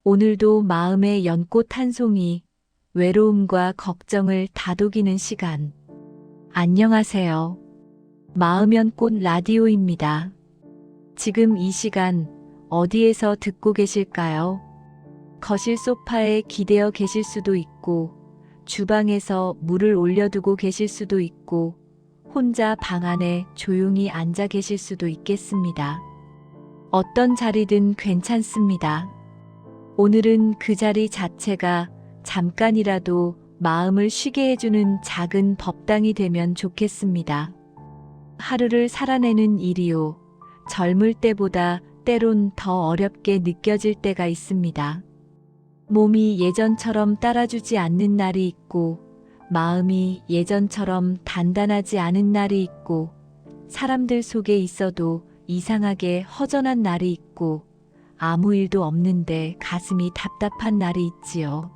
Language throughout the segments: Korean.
오늘도 마음의 연꽃 한 송이, 외로움과 걱정을 다독이는 시간. 안녕하세요. 마음연꽃 라디오입니다. 지금 이 시간 어디에서 듣고 계실까요? 거실 소파에 기대어 계실 수도 있고, 주방에서 물을 올려두고 계실 수도 있고, 혼자 방 안에 조용히 앉아 계실 수도 있겠습니다. 어떤 자리든 괜찮습니다. 오늘은 그 자리 자체가 잠깐이라도 마음을 쉬게 해주는 작은 법당이 되면 좋겠습니다. 하루를 살아내는 일이요. 젊을 때보다 때론 더 어렵게 느껴질 때가 있습니다. 몸이 예전처럼 따라주지 않는 날이 있고, 마음이 예전처럼 단단하지 않은 날이 있고, 사람들 속에 있어도 이상하게 허전한 날이 있고, 아무 일도 없는데 가슴이 답답한 날이 있지요.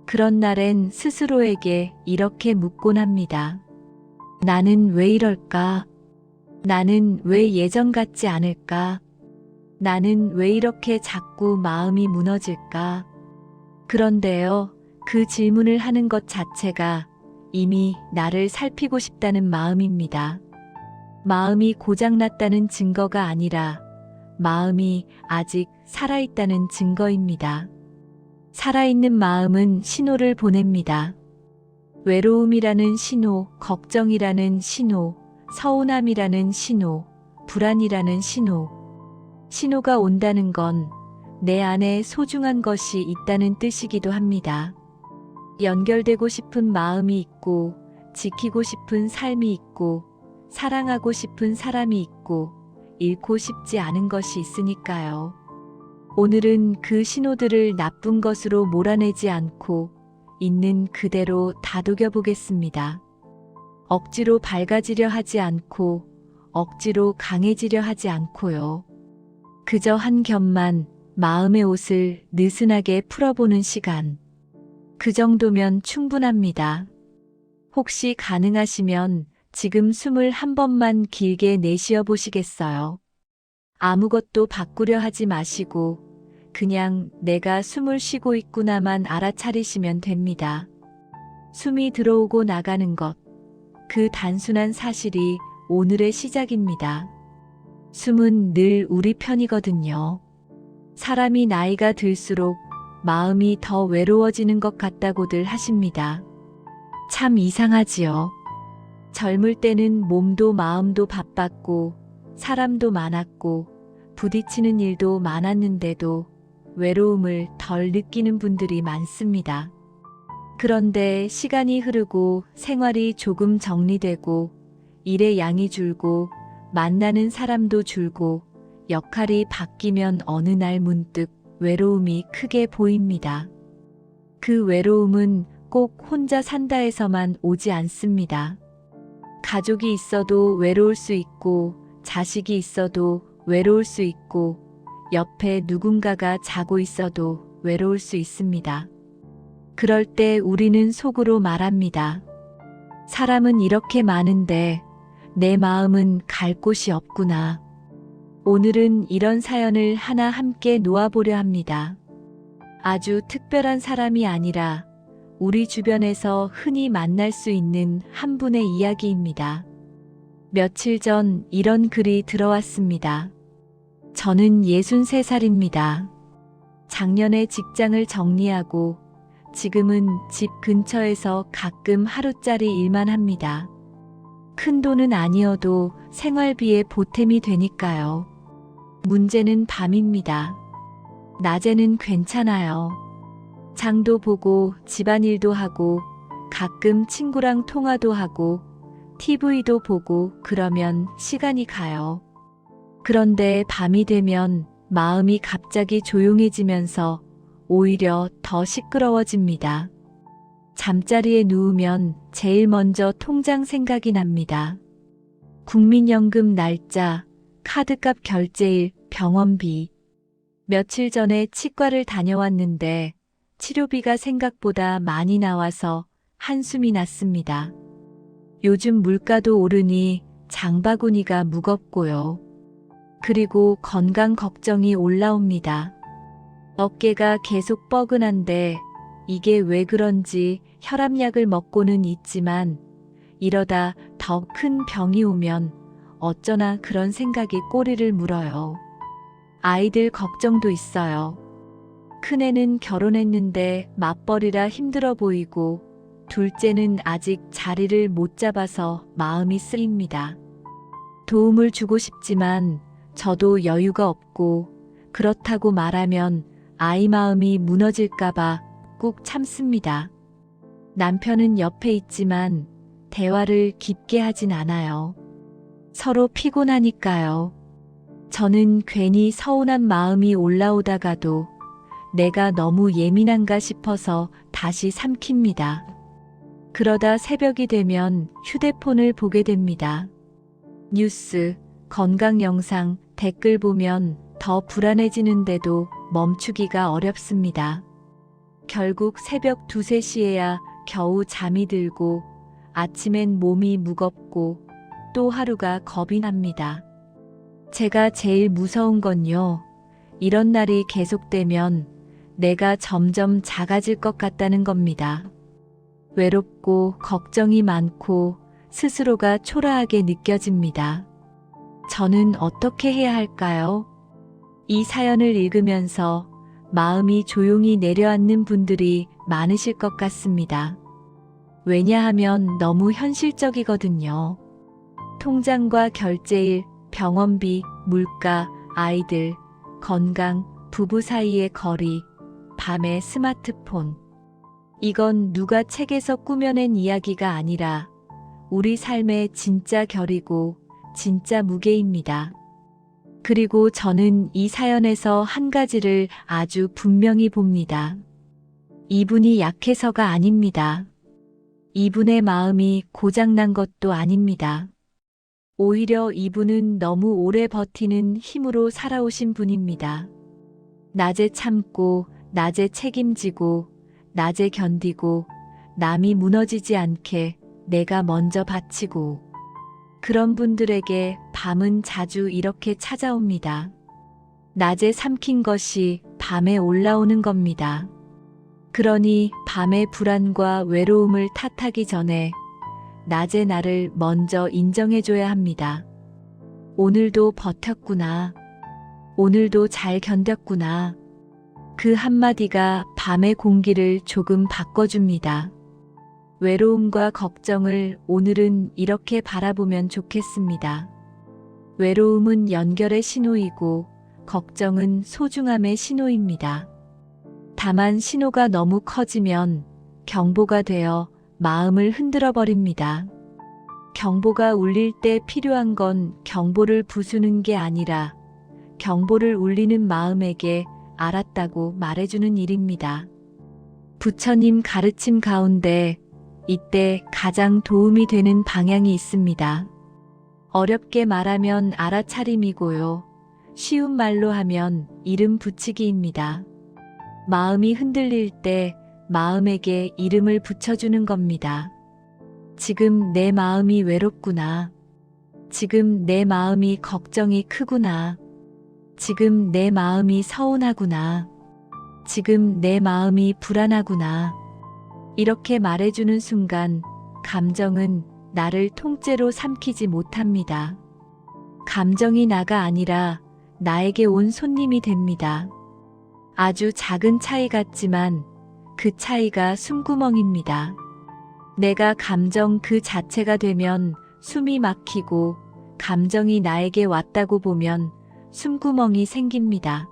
그런 날엔 스스로에게 이렇게 묻곤 합니다. 나는 왜 이럴까? 나는 왜 예전 같지 않을까? 나는 왜 이렇게 자꾸 마음이 무너질까? 그런데요, 그 질문을 하는 것 자체가 이미 나를 살피고 싶다는 마음입니다. 마음이 고장났다는 증거가 아니라 마음이 아직 살아있다는 증거입니다. 살아있는 마음은 신호를 보냅니다. 외로움이라는 신호, 걱정이라는 신호, 서운함이라는 신호, 불안이라는 신호. 신호가 온다는 건 내 안에 소중한 것이 있다는 뜻이기도 합니다. 연결되고 싶은 마음이 있고, 지키고 싶은 삶이 있고, 사랑하고 싶은 사람이 있고, 잃고 싶지 않은 것이 있으니까요. 오늘은 그 신호들을 나쁜 것으로 몰아내지 않고 있는 그대로 다독여 보겠습니다. 억지로 밝아지려 하지 않고 억지로 강해지려 하지 않고요. 그저 한 겹만 마음의 옷을 느슨하게 풀어보는 시간. 그 정도면 충분합니다. 혹시 가능하시면 지금 숨을 한 번만 길게 내쉬어 보시겠어요? 아무것도 바꾸려 하지 마시고 그냥 내가 숨을 쉬고 있구나만 알아차리시면 됩니다. 숨이 들어오고 나가는 것, 그 단순한 사실이 오늘의 시작입니다. 숨은 늘 우리 편이거든요. 사람이 나이가 들수록 마음이 더 외로워지는 것 같다고들 하십니다. 참 이상하지요. 젊을 때는 몸도 마음도 바빴고 사람도 많았고 부딪히는 일도 많았는데도 외로움을 덜 느끼는 분들이 많습니다. 그런데 시간이 흐르고 생활이 조금 정리되고 일의 양이 줄고 만나는 사람도 줄고 역할이 바뀌면 어느 날 문득 외로움이 크게 보입니다. 그 외로움은 꼭 혼자 산다 해서만 오지 않습니다. 가족이 있어도 외로울 수 있고, 자식이 있어도 외로울 수 있고, 옆에 누군가가 자고 있어도 외로울 수 있습니다. 그럴 때 우리는 속으로 말합니다. 사람은 이렇게 많은데 내 마음은 갈 곳이 없구나. 오늘은 이런 사연을 하나 함께 놓아보려 합니다. 아주 특별한 사람이 아니라 우리 주변에서 흔히 만날 수 있는 한 분의 이야기입니다. 며칠 전 이런 글이 들어왔습니다. 저는 63살입니다. 작년에 직장을 정리하고 지금은 집 근처에서 가끔 하루짜리 일만 합니다. 큰 돈은 아니어도 생활비에 보탬이 되니까요. 문제는 밤입니다. 낮에는 괜찮아요. 장도 보고 집안일도 하고 가끔 친구랑 통화도 하고 TV도 보고 그러면 시간이 가요. 그런데 밤이 되면 마음이 갑자기 조용해지면서 오히려 더 시끄러워집니다. 잠자리에 누우면 제일 먼저 통장 생각이 납니다. 국민연금 날짜, 카드값 결제일, 병원비. 며칠 전에 치과를 다녀왔는데 치료비가 생각보다 많이 나와서 한숨이 났습니다. 요즘 물가도 오르니 장바구니가 무겁고요. 그리고 건강 걱정이 올라옵니다. 어깨가 계속 뻐근한데 이게 왜 그런지 혈압약을 먹고는 있지만 이러다 더 큰 병이 오면 어쩌나 그런 생각이 꼬리를 물어요. 아이들 걱정도 있어요. 큰애는 결혼했는데 맞벌이라 힘들어 보이고 둘째는 아직 자리를 못 잡아서 마음이 쓰입니다. 도움을 주고 싶지만 저도 여유가 없고 그렇다고 말하면 아이 마음이 무너질까봐 꾹 참습니다. 남편은 옆에 있지만 대화를 깊게 하진 않아요. 서로 피곤하니까요. 저는 괜히 서운한 마음이 올라오다가도 내가 너무 예민한가 싶어서 다시 삼킵니다. 그러다 새벽이 되면 휴대폰을 보게 됩니다. 뉴스, 건강 영상, 댓글 보면 더 불안해지는데도 멈추기가 어렵습니다. 결국 새벽 2, 3시에야 겨우 잠이 들고 아침엔 몸이 무겁고 또 하루가 겁이 납니다. 제가 제일 무서운 건요. 이런 날이 계속되면 내가 점점 작아질 것 같다는 겁니다. 외롭고 걱정이 많고 스스로가 초라하게 느껴집니다. 저는 어떻게 해야 할까요? 이 사연을 읽으면서 마음이 조용히 내려앉는 분들이 많으실 것 같습니다. 왜냐하면 너무 현실적이거든요. 통장과 결제일, 병원비, 물가, 아이들, 건강, 부부 사이의 거리, 밤의 스마트폰. 이건 누가 책에서 꾸며낸 이야기가 아니라 우리 삶의 진짜 결이고 진짜 무게입니다. 그리고 저는 이 사연에서 한 가지를 아주 분명히 봅니다. 이분이 약해서가 아닙니다. 이분의 마음이 고장난 것도 아닙니다. 오히려 이분은 너무 오래 버티는 힘으로 살아오신 분입니다. 낮에 참고, 낮에 책임지고, 낮에 견디고, 남이 무너지지 않게 내가 먼저 바치고. 그런 분들에게 밤은 자주 이렇게 찾아옵니다. 낮에 삼킨 것이 밤에 올라오는 겁니다. 그러니 밤의 불안과 외로움을 탓하기 전에 낮의 나를 먼저 인정해줘야 합니다. 오늘도 버텼구나. 오늘도 잘 견뎠구나. 그 한마디가 밤의 공기를 조금 바꿔줍니다. 외로움과 걱정을 오늘은 이렇게 바라보면 좋겠습니다. 외로움은 연결의 신호이고 걱정은 소중함의 신호입니다. 다만 신호가 너무 커지면 경보가 되어 마음을 흔들어 버립니다. 경보가 울릴 때 필요한 건 경보를 부수는 게 아니라 경보를 울리는 마음에게 알았다고 말해주는 일입니다. 부처님 가르침 가운데 이때 가장 도움이 되는 방향이 있습니다. 어렵게 말하면 알아차림이고요. 쉬운 말로 하면 이름 붙이기입니다. 마음이 흔들릴 때 마음에게 이름을 붙여주는 겁니다. 지금 내 마음이 외롭구나. 지금 내 마음이 걱정이 크구나. 지금 내 마음이 서운하구나. 지금 내 마음이 불안하구나. 이렇게 말해주는 순간 감정은 나를 통째로 삼키지 못합니다. 감정이 나가 아니라 나에게 온 손님이 됩니다. 아주 작은 차이 같지만 그 차이가 숨구멍입니다. 내가 감정 그 자체가 되면 숨이 막히고 감정이 나에게 왔다고 보면 숨구멍이 생깁니다.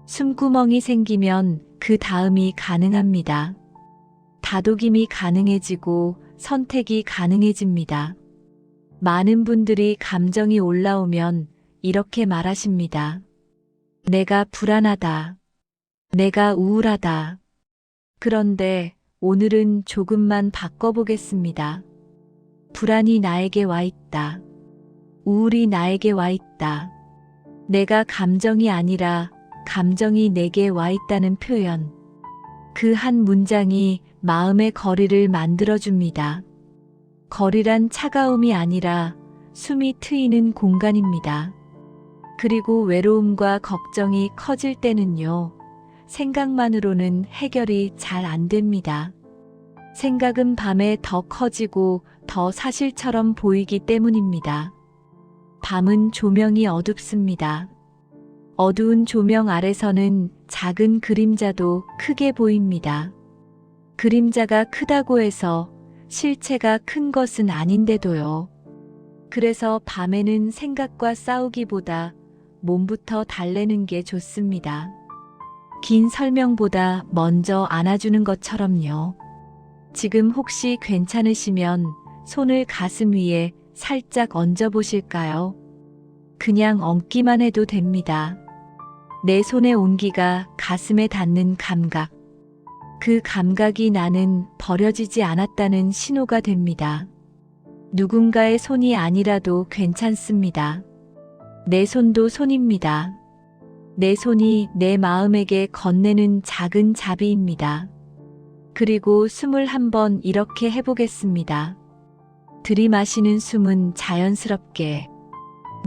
숨구멍이 생기면 그 다음이 가능합니다. 다독임이 가능해지고 선택이 가능해집니다. 많은 분들이 감정이 올라오면 이렇게 말하십니다. 내가 불안하다. 내가 우울하다. 그런데 오늘은 조금만 바꿔보겠습니다. 불안이 나에게 와 있다. 우울이 나에게 와 있다. 내가 감정이 아니라 감정이 내게 와 있다는 표현. 그 한 문장이 마음의 거리를 만들어줍니다. 거리란 차가움이 아니라 숨이 트이는 공간입니다. 그리고 외로움과 걱정이 커질 때는요. 생각만으로는 해결이 잘 안 됩니다. 생각은 밤에 더 커지고 더 사실처럼 보이기 때문입니다. 밤은 조명이 어둡습니다. 어두운 조명 아래서는 작은 그림자도 크게 보입니다. 그림자가 크다고 해서 실체가 큰 것은 아닌데도요. 그래서 밤에는 생각과 싸우기보다 몸부터 달래는 게 좋습니다. 긴 설명보다 먼저 안아주는 것처럼요. 지금 혹시 괜찮으시면 손을 가슴 위에 살짝 얹어 보실까요? 그냥 얹기만 해도 됩니다. 내 손의 온기가 가슴에 닿는 감각. 그 감각이 나는 버려지지 않았다는 신호가 됩니다. 누군가의 손이 아니라도 괜찮습니다. 내 손도 손입니다. 내 손이 내 마음에게 건네는 작은 자비입니다. 그리고 숨을 한번 이렇게 해보겠습니다. 들이마시는 숨은 자연스럽게,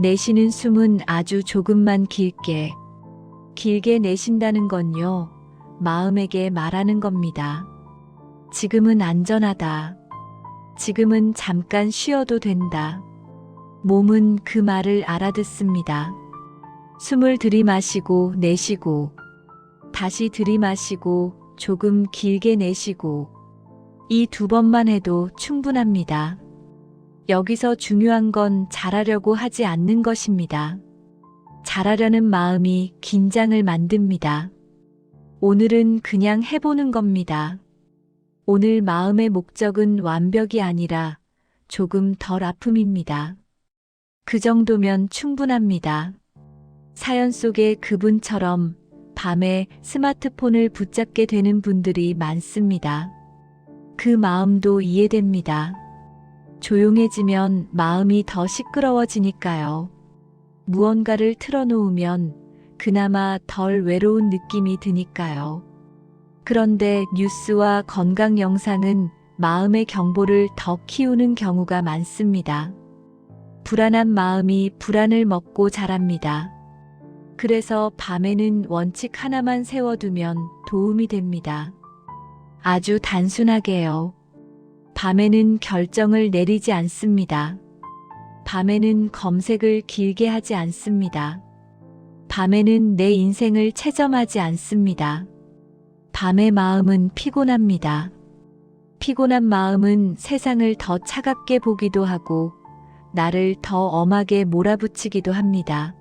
내쉬는 숨은 아주 조금만 길게. 길게 내쉰다는 건요, 마음에게 말하는 겁니다. 지금은 안전하다. 지금은 잠깐 쉬어도 된다. 몸은 그 말을 알아듣습니다. 숨을 들이마시고 내쉬고, 다시 들이마시고 조금 길게 내쉬고, 이 2번만 해도 충분합니다. 여기서 중요한 건 잘하려고 하지 않는 것입니다. 잘하려는 마음이 긴장을 만듭니다. 오늘은 그냥 해보는 겁니다. 오늘 마음의 목적은 완벽이 아니라 조금 덜 아픔입니다. 그 정도면 충분합니다. 사연 속의 그분처럼 밤에 스마트폰을 붙잡게 되는 분들이 많습니다. 그 마음도 이해됩니다. 조용해지면 마음이 더 시끄러워지니까요. 무언가를 틀어놓으면 그나마 덜 외로운 느낌이 드니까요. 그런데 뉴스와 건강 영상은 마음의 경보를 더 키우는 경우가 많습니다. 불안한 마음이 불안을 먹고 자랍니다. 그래서 밤에는 원칙 하나만 세워두면 도움이 됩니다. 아주 단순하게요. 밤에는 결정을 내리지 않습니다. 밤에는 검색을 길게 하지 않습니다. 밤에는 내 인생을 채점하지 않습니다. 밤의 마음은 피곤합니다. 피곤한 마음은 세상을 더 차갑게 보기도 하고 나를 더 엄하게 몰아붙이기도 합니다.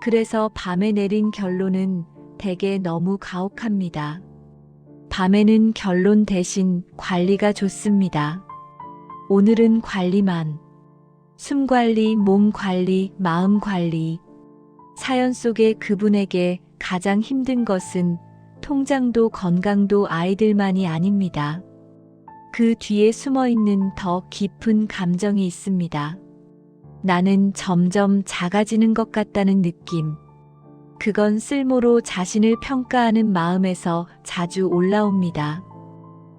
그래서 밤에 내린 결론은 대개 너무 가혹합니다. 밤에는 결론 대신 관리가 좋습니다. 오늘은 관리만. 숨 관리, 몸 관리, 마음 관리. 사연 속의 그분에게 가장 힘든 것은 통장도 건강도 아이들만이 아닙니다. 그 뒤에 숨어 있는 더 깊은 감정이 있습니다. 나는 점점 작아지는 것 같다는 느낌. 그건 쓸모로 자신을 평가하는 마음에서 자주 올라옵니다.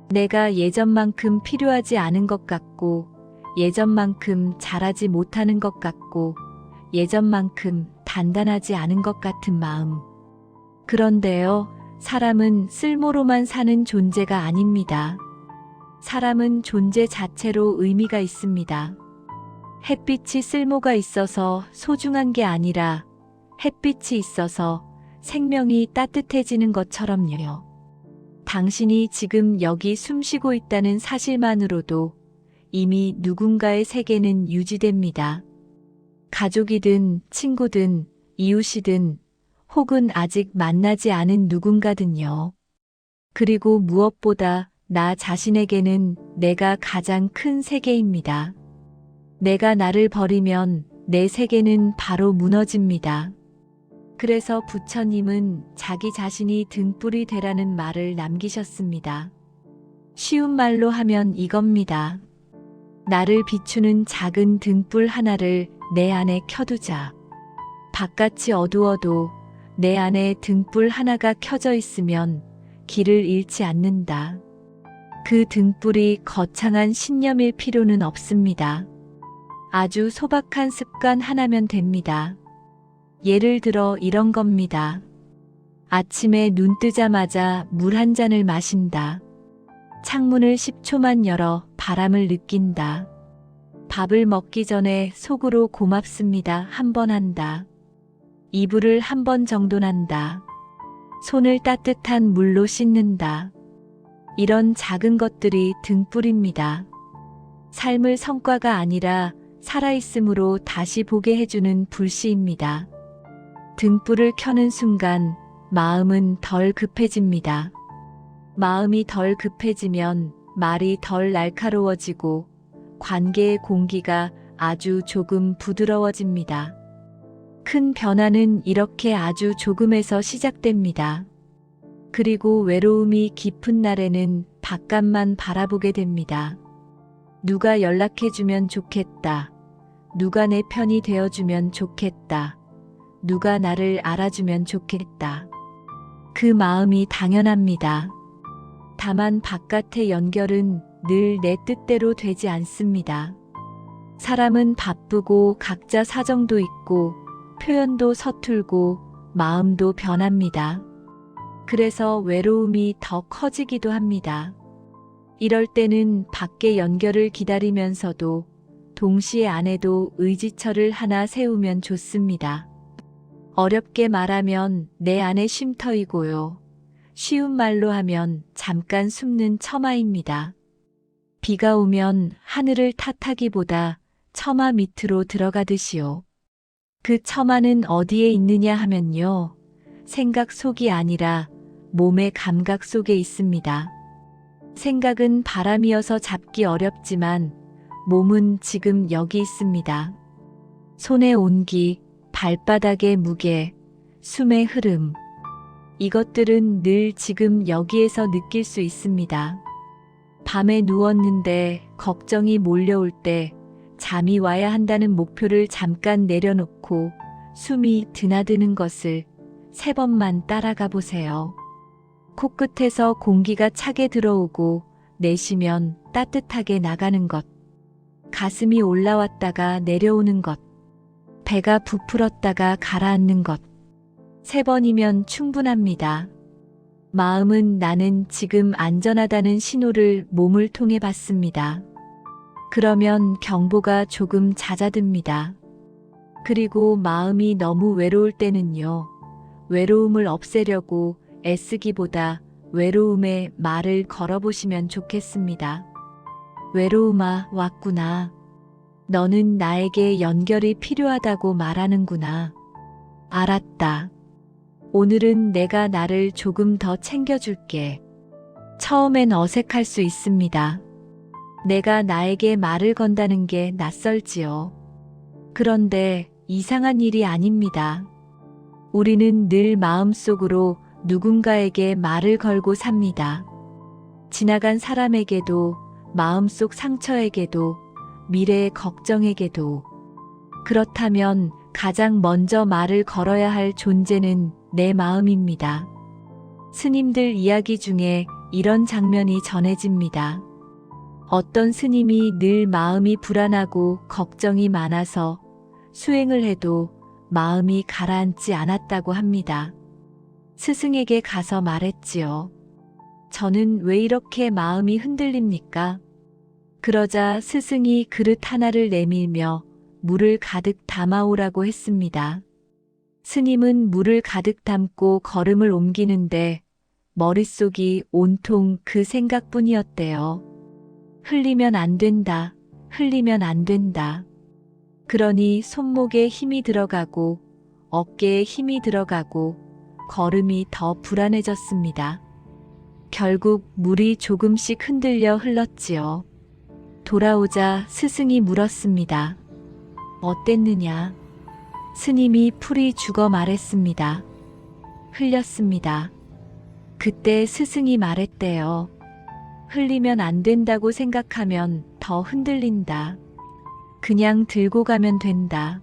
내가 예전만큼 필요하지 않은 것 같고, 예전만큼 잘하지 못하는 것 같고, 예전만큼 단단하지 않은 것 같은 마음. 그런데요, 사람은 쓸모로만 사는 존재가 아닙니다. 사람은 존재 자체로 의미가 있습니다. 햇빛이 쓸모가 있어서 소중한 게 아니라 햇빛이 있어서 생명이 따뜻해지는 것처럼요. 당신이 지금 여기 숨쉬고 있다는 사실만으로도 이미 누군가의 세계는 유지됩니다. 가족이든 친구든 이웃이든 혹은 아직 만나지 않은 누군가든요. 그리고 무엇보다 나 자신에게는 내가 가장 큰 세계입니다. 내가 나를 버리면 내 세계는 바로 무너집니다. 그래서 부처님은 자기 자신이 등불이 되라는 말을 남기셨습니다. 쉬운 말로 하면 이겁니다. 나를 비추는 작은 등불 하나를 내 안에 켜두자. 바깥이 어두워도 내 안에 등불 하나가 켜져 있으면 길을 잃지 않는다. 그 등불이 거창한 신념일 필요는 없습니다. 아주 소박한 습관 하나면 됩니다. 예를 들어 이런 겁니다. 아침에 눈 뜨자마자 물 한 잔을 마신다. 창문을 10초만 열어 바람을 느낀다. 밥을 먹기 전에 속으로 고맙습니다 한 번 한다. 이불을 한 번 정돈한다. 손을 따뜻한 물로 씻는다. 이런 작은 것들이 등불입니다. 삶을 성과가 아니라 살아있음으로 다시 보게 해주는 불씨입니다. 등불을 켜는 순간 마음은 덜 급해집니다. 마음이 덜 급해지면 말이 덜 날카로워지고 관계의 공기가 아주 조금 부드러워집니다. 큰 변화는 이렇게 아주 조금에서 시작됩니다. 그리고 외로움이 깊은 날에는 바깥만 바라보게 됩니다. 누가 연락해주면 좋겠다. 누가 내 편이 되어주면 좋겠다. 누가 나를 알아주면 좋겠다. 그 마음이 당연합니다. 다만 바깥의 연결은 늘 내 뜻대로 되지 않습니다. 사람은 바쁘고 각자 사정도 있고 표현도 서툴고 마음도 변합니다. 그래서 외로움이 더 커지기도 합니다. 이럴 때는 밖의 연결을 기다리면서도 동시에 안에도 의지처를 하나 세우면 좋습니다. 어렵게 말하면 내 안의 쉼터이고요. 쉬운 말로 하면 잠깐 숨는 처마입니다. 비가 오면 하늘을 탓하기보다 처마 밑으로 들어가듯이요. 그 처마는 어디에 있느냐 하면요. 생각 속이 아니라 몸의 감각 속에 있습니다. 생각은 바람이어서 잡기 어렵지만 몸은 지금 여기 있습니다. 손의 온기, 발바닥의 무게, 숨의 흐름. 이것들은 늘 지금 여기에서 느낄 수 있습니다. 밤에 누웠는데 걱정이 몰려올 때 잠이 와야 한다는 목표를 잠깐 내려놓고 숨이 드나드는 것을 3번만 따라가 보세요. 코끝에서 공기가 차게 들어오고 내쉬면 따뜻하게 나가는 것. 가슴이 올라왔다가 내려오는 것. 배가 부풀었다가 가라앉는 것. 3번이면 충분합니다. 마음은 나는 지금 안전하다는 신호를 몸을 통해 받습니다. 그러면 경보가 조금 잦아듭니다. 그리고 마음이 너무 외로울 때는요. 외로움을 없애려고 애쓰기보다 외로움에 말을 걸어보시면 좋겠습니다. 외로움아, 왔구나. 너는 나에게 연결이 필요하다고 말하는구나. 알았다. 오늘은 내가 나를 조금 더 챙겨줄게. 처음엔 어색할 수 있습니다. 내가 나에게 말을 건다는 게 낯설지요. 그런데 이상한 일이 아닙니다. 우리는 늘 마음속으로 누군가에게 말을 걸고 삽니다. 지나간 사람에게도, 마음속 상처에게도, 미래의 걱정에게도. 그렇다면 가장 먼저 말을 걸어야 할 존재는 내 마음입니다. 스님들 이야기 중에 이런 장면이 전해집니다. 어떤 스님이 늘 마음이 불안하고 걱정이 많아서 수행을 해도 마음이 가라앉지 않았다고 합니다. 스승에게 가서 말했지요. 저는 왜 이렇게 마음이 흔들립니까? 그러자 스승이 그릇 하나를 내밀며 물을 가득 담아오라고 했습니다. 스님은 물을 가득 담고 걸음을 옮기는데 머릿속이 온통 그 생각뿐이었대요. 흘리면 안 된다. 흘리면 안 된다. 그러니 손목에 힘이 들어가고 어깨에 힘이 들어가고 걸음이 더 불안해졌습니다. 결국 물이 조금씩 흔들려 흘렀지요. 돌아오자 스승이 물었습니다. 어땠느냐? 스님이 풀이 죽어 말했습니다. 흘렸습니다. 그때 스승이 말했대요. 흘리면 안 된다고 생각하면 더 흔들린다. 그냥 들고 가면 된다.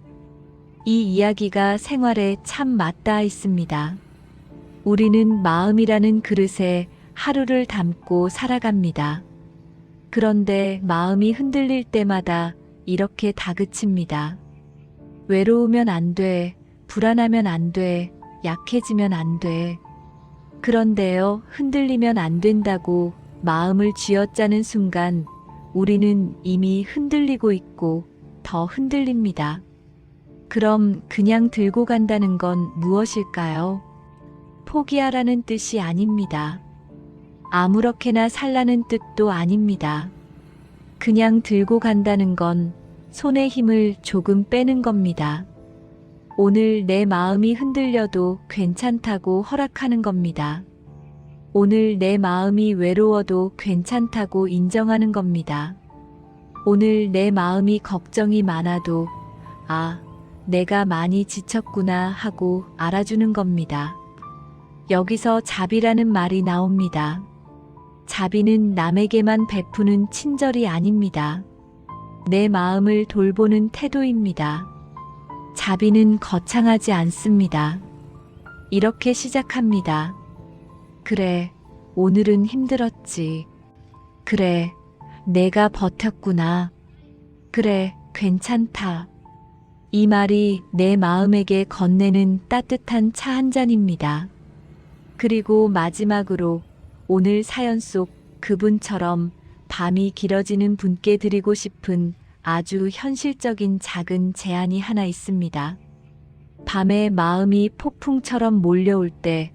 이 이야기가 생활에 참 맞닿아 있습니다. 우리는 마음이라는 그릇에 하루를 담고 살아갑니다. 그런데 마음이 흔들릴 때마다 이렇게 다그칩니다. 외로우면 안 돼, 불안하면 안 돼, 약해지면 안 돼. 그런데요, 흔들리면 안 된다고 마음을 쥐어짜는 순간 우리는 이미 흔들리고 있고 더 흔들립니다. 그럼 그냥 들고 간다는 건 무엇일까요? 포기하라는 뜻이 아닙니다. 아무렇게나 살라는 뜻도 아닙니다. 그냥 들고 간다는 건 손의 힘을 조금 빼는 겁니다. 오늘 내 마음이 흔들려도 괜찮다고 허락하는 겁니다. 오늘 내 마음이 외로워도 괜찮다고 인정하는 겁니다. 오늘 내 마음이 걱정이 많아도 아, 내가 많이 지쳤구나 하고 알아주는 겁니다. 여기서 자비라는 말이 나옵니다. 자비는 남에게만 베푸는 친절이 아닙니다. 내 마음을 돌보는 태도입니다. 자비는 거창하지 않습니다. 이렇게 시작합니다. 그래, 오늘은 힘들었지. 그래, 내가 버텼구나. 그래, 괜찮다. 이 말이 내 마음에게 건네는 따뜻한 차 한 잔입니다. 그리고 마지막으로 오늘 사연 속 그분처럼 밤이 길어지는 분께 드리고 싶은 아주 현실적인 작은 제안이 하나 있습니다. 밤에 마음이 폭풍처럼 몰려올 때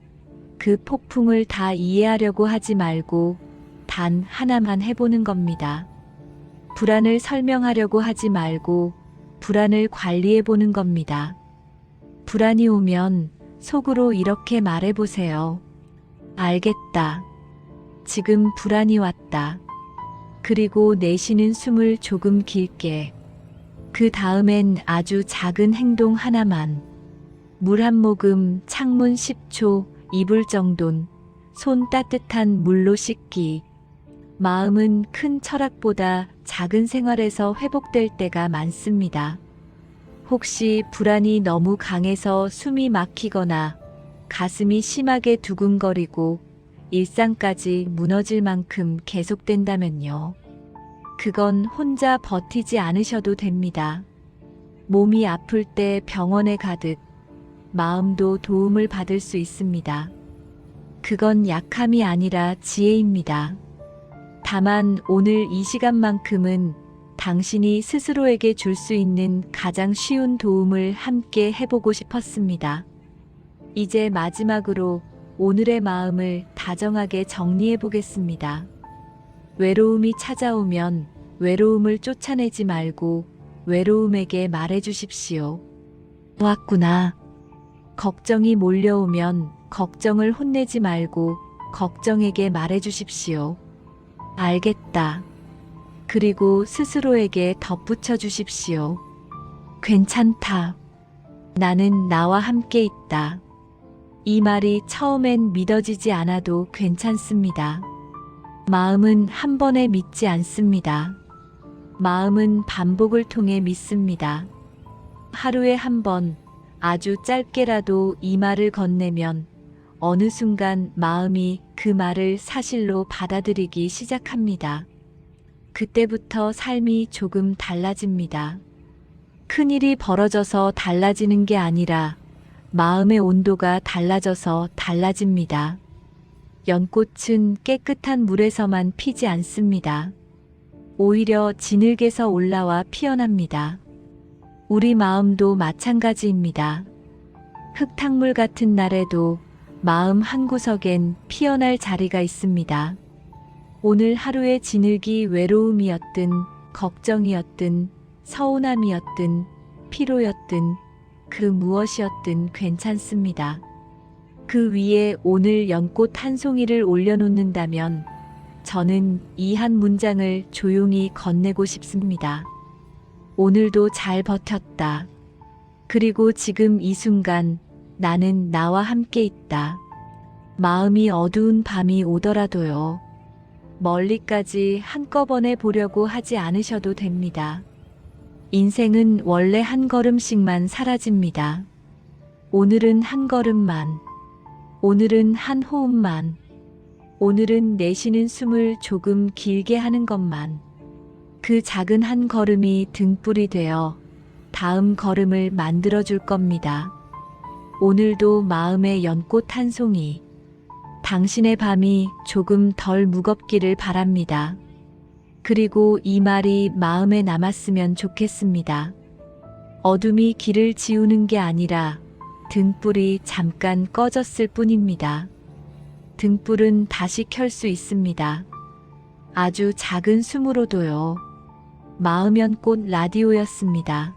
그 폭풍을 다 이해하려고 하지 말고 단 하나만 해보는 겁니다. 불안을 설명하려고 하지 말고 불안을 관리해보는 겁니다. 불안이 오면 속으로 이렇게 말해보세요. 알겠다. 지금 불안이 왔다. 그리고 내쉬는 숨을 조금 길게. 그 다음엔 아주 작은 행동 하나만. 물 한 모금, 창문 10초, 이불 정돈, 손 따뜻한 물로 씻기. 마음은 큰 철학보다 작은 생활에서 회복될 때가 많습니다. 혹시 불안이 너무 강해서 숨이 막히거나 가슴이 심하게 두근거리고 일상까지 무너질 만큼 계속된다면요. 그건 혼자 버티지 않으셔도 됩니다. 몸이 아플 때 병원에 가듯 마음도 도움을 받을 수 있습니다. 그건 약함이 아니라 지혜입니다. 다만 오늘 이 시간만큼은 당신이 스스로에게 줄 수 있는 가장 쉬운 도움을 함께 해보고 싶었습니다. 이제 마지막으로 오늘의 마음을 다정하게 정리해 보겠습니다. 외로움이 찾아오면 외로움을 쫓아내지 말고 외로움에게 말해 주십시오. 왔구나. 걱정이 몰려오면 걱정을 혼내지 말고 걱정에게 말해 주십시오. 알겠다. 그리고 스스로에게 덧붙여 주십시오. 괜찮다. 나는 나와 함께 있다. 이 말이 처음엔 믿어지지 않아도 괜찮습니다. 마음은 한 번에 믿지 않습니다. 마음은 반복을 통해 믿습니다. 하루에 한 번, 아주 짧게라도 이 말을 건네면 어느 순간 마음이 그 말을 사실로 받아들이기 시작합니다. 그때부터 삶이 조금 달라집니다. 큰일이 벌어져서 달라지는 게 아니라 마음의 온도가 달라져서 달라집니다. 연꽃은 깨끗한 물에서만 피지 않습니다. 오히려 진흙에서 올라와 피어납니다. 우리 마음도 마찬가지입니다. 흙탕물 같은 날에도 마음 한구석엔 피어날 자리가 있습니다. 오늘 하루의 진흙이 외로움이었든 걱정이었든 서운함이었든 피로였든 그 무엇이었든 괜찮습니다. 그 위에 오늘 연꽃 한 송이를 올려놓는다면 저는 이 한 문장을 조용히 건네고 싶습니다. 오늘도 잘 버텼다. 그리고 지금 이 순간 나는 나와 함께 있다. 마음이 어두운 밤이 오더라도요. 멀리까지 한꺼번에 보려고 하지 않으셔도 됩니다. 인생은 원래 한 걸음씩만 사라집니다. 오늘은 한 걸음만. 오늘은 한 호흡만. 오늘은 내쉬는 숨을 조금 길게 하는 것만. 그 작은 한 걸음이 등불이 되어 다음 걸음을 만들어 줄 겁니다. 오늘도 마음의 연꽃 한 송이. 당신의 밤이 조금 덜 무겁기를 바랍니다. 그리고 이 말이 마음에 남았으면 좋겠습니다. 어둠이 길을 지우는 게 아니라 등불이 잠깐 꺼졌을 뿐입니다. 등불은 다시 켤 수 있습니다. 아주 작은 숨으로도요. 마음연꽃 라디오였습니다.